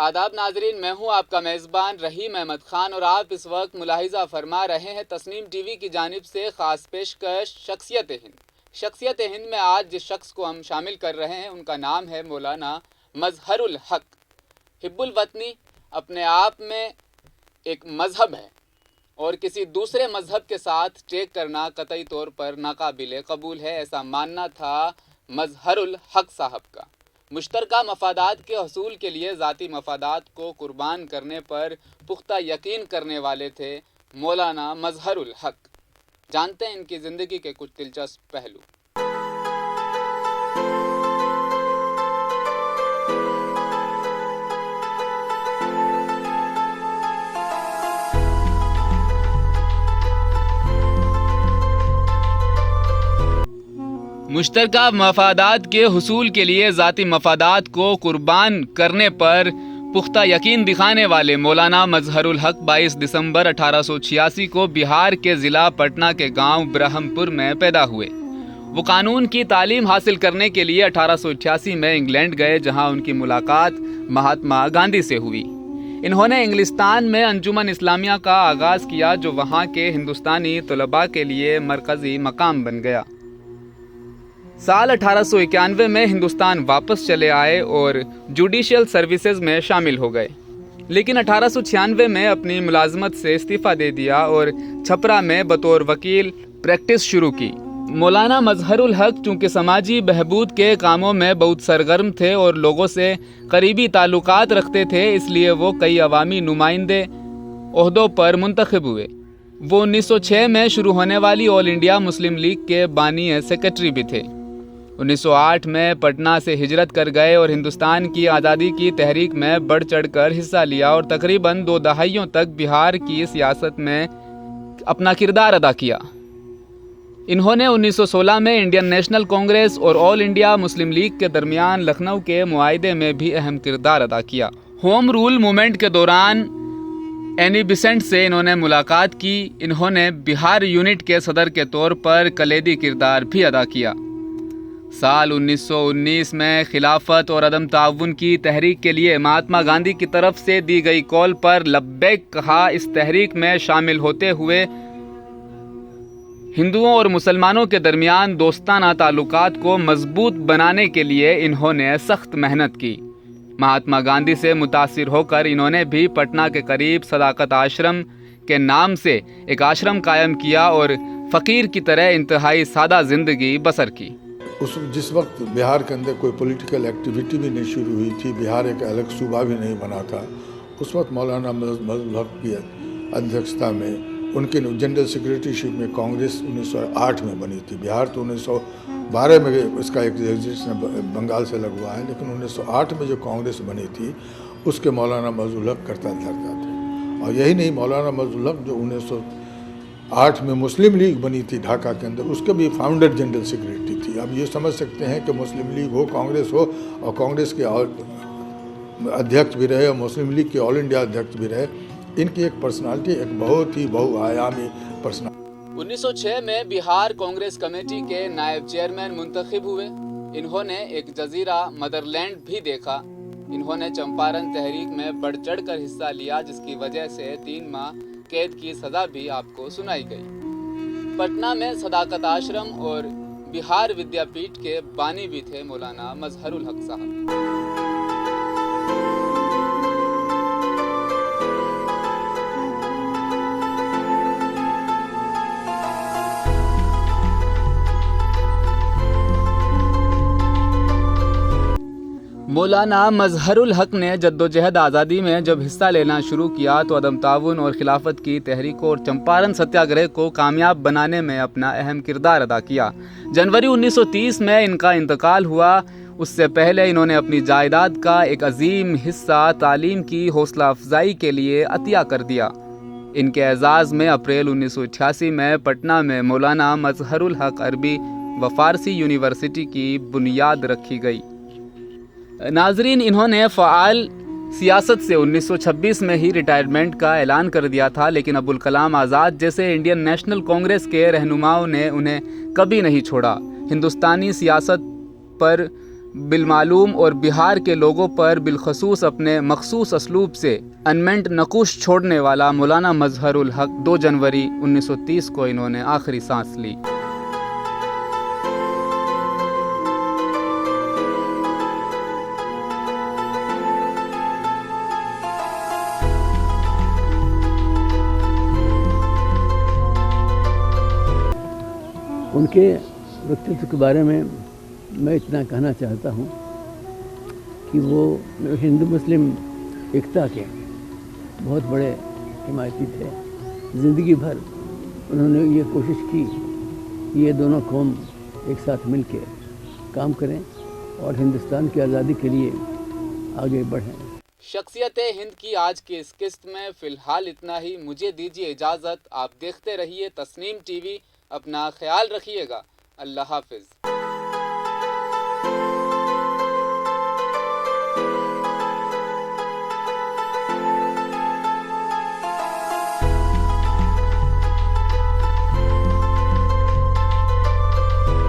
آداب ناظرین، میں ہوں آپ کا میزبان رحیم احمد خان اور آپ اس وقت ملاحظہ فرما رہے ہیں تسنیم ٹی وی کی جانب سے خاص پیشکش شخصیت ہند۔ شخصیت ہند میں آج جس شخص کو ہم شامل کر رہے ہیں ان کا نام ہے مولانا مظہر الحق۔ حب الوطنی اپنے آپ میں ایک مذہب ہے اور کسی دوسرے مذہب کے ساتھ ٹیک کرنا قطعی طور پر ناقابل قبول ہے، ایسا ماننا تھا مظہر الحق صاحب کا۔ مشترکہ مفادات کے حصول کے لیے ذاتی مفادات کو قربان کرنے پر پختہ یقین کرنے والے تھے مولانا مظہر الحق۔ جانتے ہیں ان کی زندگی کے کچھ دلچسپ پہلو۔ مشترکہ مفادات کے حصول کے لیے ذاتی مفادات کو قربان کرنے پر پختہ یقین دکھانے والے مولانا مظہر الحق 22 دسمبر 1886 کو بہار کے ضلع پٹنہ کے گاؤں برہم پور میں پیدا ہوئے۔ وہ قانون کی تعلیم حاصل کرنے کے لیے 1888 میں انگلینڈ گئے، جہاں ان کی ملاقات مہاتما گاندھی سے ہوئی۔ انہوں نے انگلستان میں انجمن اسلامیہ کا آغاز کیا، جو وہاں کے ہندوستانی طلباء کے لیے مرکزی مقام بن گیا۔ سال 1891 میں ہندوستان واپس چلے آئے اور جوڈیشل سروسز میں شامل ہو گئے، لیکن 1896 میں اپنی ملازمت سے استعفیٰ دے دیا اور چھپرا میں بطور وکیل پریکٹس شروع کی۔ مولانا مظہر الحق چونکہ سماجی بہبود کے کاموں میں بہت سرگرم تھے اور لوگوں سے قریبی تعلقات رکھتے تھے، اس لیے وہ کئی عوامی نمائندے عہدوں پر منتخب ہوئے۔ وہ 1906 میں شروع ہونے والی آل انڈیا مسلم لیگ کے بانی سیکرٹری بھی تھے۔ 1908 میں پٹنہ سے ہجرت کر گئے اور ہندوستان کی آزادی کی تحریک میں بڑھ چڑھ کر حصہ لیا اور تقریباً 2 دہائیوں تک بہار کی سیاست میں اپنا کردار ادا کیا۔ انہوں نے 1916 میں انڈین نیشنل کانگریس اور آل انڈیا مسلم لیگ کے درمیان لکھنؤ کے معاہدے میں بھی اہم کردار ادا کیا۔ ہوم رول موومنٹ کے دوران اینی بیسنٹ سے انہوں نے ملاقات کی۔ انہوں نے بہار یونٹ کے صدر کے طور پر کلیدی کردار بھی ادا کیا۔ سال 1919 میں خلافت اور عدم تعاون کی تحریک کے لیے مہاتما گاندھی کی طرف سے دی گئی کال پر لبیک کہا۔ اس تحریک میں شامل ہوتے ہوئے ہندوؤں اور مسلمانوں کے درمیان دوستانہ تعلقات کو مضبوط بنانے کے لیے انہوں نے سخت محنت کی۔ مہاتما گاندھی سے متاثر ہو کر انہوں نے بھی پٹنہ کے قریب صداقت آشرم کے نام سے ایک آشرم قائم کیا اور فقیر کی طرح انتہائی سادہ زندگی بسر کی۔ جس وقت بہار کے اندر کوئی پولیٹیکل ایکٹیویٹی بھی نہیں شروع ہوئی تھی، بہار ایک الگ صوبہ بھی نہیں بنا تھا، اس وقت مولانا مظہر الحق کی ادھیکشتا میں ان کے جنرل سیکریٹری شپ میں کانگریس 1908 میں بنی تھی۔ بہار تو 1912 میں اس کا ایک رجسٹریشن بنگال سے لگوا ہے، لیکن 1908 میں جو کانگریس بنی تھی اس کے مولانا مظہر الحق کرتا دھرتا تھے۔ اور یہی نہیں، مولانا مظہر الحق جو 1908 میں مسلم لیگ بنی تھی ڈھاکہ کے اندر، اس کے بھی فاؤنڈر جنرل سیکریٹری تھی۔ اب یہ سمجھ سکتے ہیں کہ مسلم لیگ ہو، کانگریس ہو، اور کانگریس کے ادھیکش بھی رہے اور مسلم لیگ کے آل انڈیا ادھیکش بھی رہے، ان کی ایک پرسنالٹی ایک بہت ہی بہو آیامی پرسنالٹی۔ 1906 میں بہار کانگریس کمیٹی کے نائب چیئرمین منتخب ہوئے۔ انہوں نے ایک جزیرہ مدرلینڈ بھی دیکھا۔ انہوں نے چمپارن تحریک میں بڑھ چڑھ کر حصہ لیا، جس کی وجہ سے 3 ماہ قید کی سزا بھی آپ کو سنائی گئی۔ پٹنہ میں صداقت آشرم اور بہار ودیا پیٹھ کے بانی بھی تھے مولانا مظہر الحق صاحب۔ مولانا مظہر الحق نے جدوجہد آزادی میں جب حصہ لینا شروع کیا تو عدم تعاون اور خلافت کی تحریکوں اور چمپارن ستیہ گرہ کو کامیاب بنانے میں اپنا اہم کردار ادا کیا۔ جنوری 1930 میں ان کا انتقال ہوا۔ اس سے پہلے انہوں نے اپنی جائیداد کا ایک عظیم حصہ تعلیم کی حوصلہ افزائی کے لیے عطیہ کر دیا۔ ان کے اعزاز میں اپریل 1988 میں پٹنہ میں مولانا مظہر الحق عربی و فارسی یونیورسٹی کی بنیاد رکھی گئی۔ ناظرین، انہوں نے فعال سیاست سے 1926 میں ہی ریٹائرمنٹ کا اعلان کر دیا تھا، لیکن ابوالکلام آزاد جیسے انڈین نیشنل کانگریس کے رہنماؤں نے انہیں کبھی نہیں چھوڑا۔ ہندوستانی سیاست پر بالمعلوم اور بہار کے لوگوں پر بالخصوص اپنے مخصوص اسلوب سے انمنٹ نقوش چھوڑنے والا مولانا مظہر الحق 2 جنوری 1930 کو انہوں نے آخری سانس لی۔ ان کے ویکتتو کے بارے میں میں اتنا کہنا چاہتا ہوں کہ وہ ہندو مسلم ایکتا کے بہت بڑے حمایتی تھے۔ زندگی بھر انہوں نے یہ کوشش کی کہ یہ دونوں قوم ایک ساتھ مل کے کام کریں اور ہندوستان کی آزادی کے لیے آگے بڑھیں۔ شخصیت ہند کی آج کی اس قسط میں فی الحال اتنا ہی۔ مجھے دیجیے اجازت، آپ دیکھتے رہیے تسنیم ٹی وی، اپنا خیال رکھیے گا، اللہ حافظ۔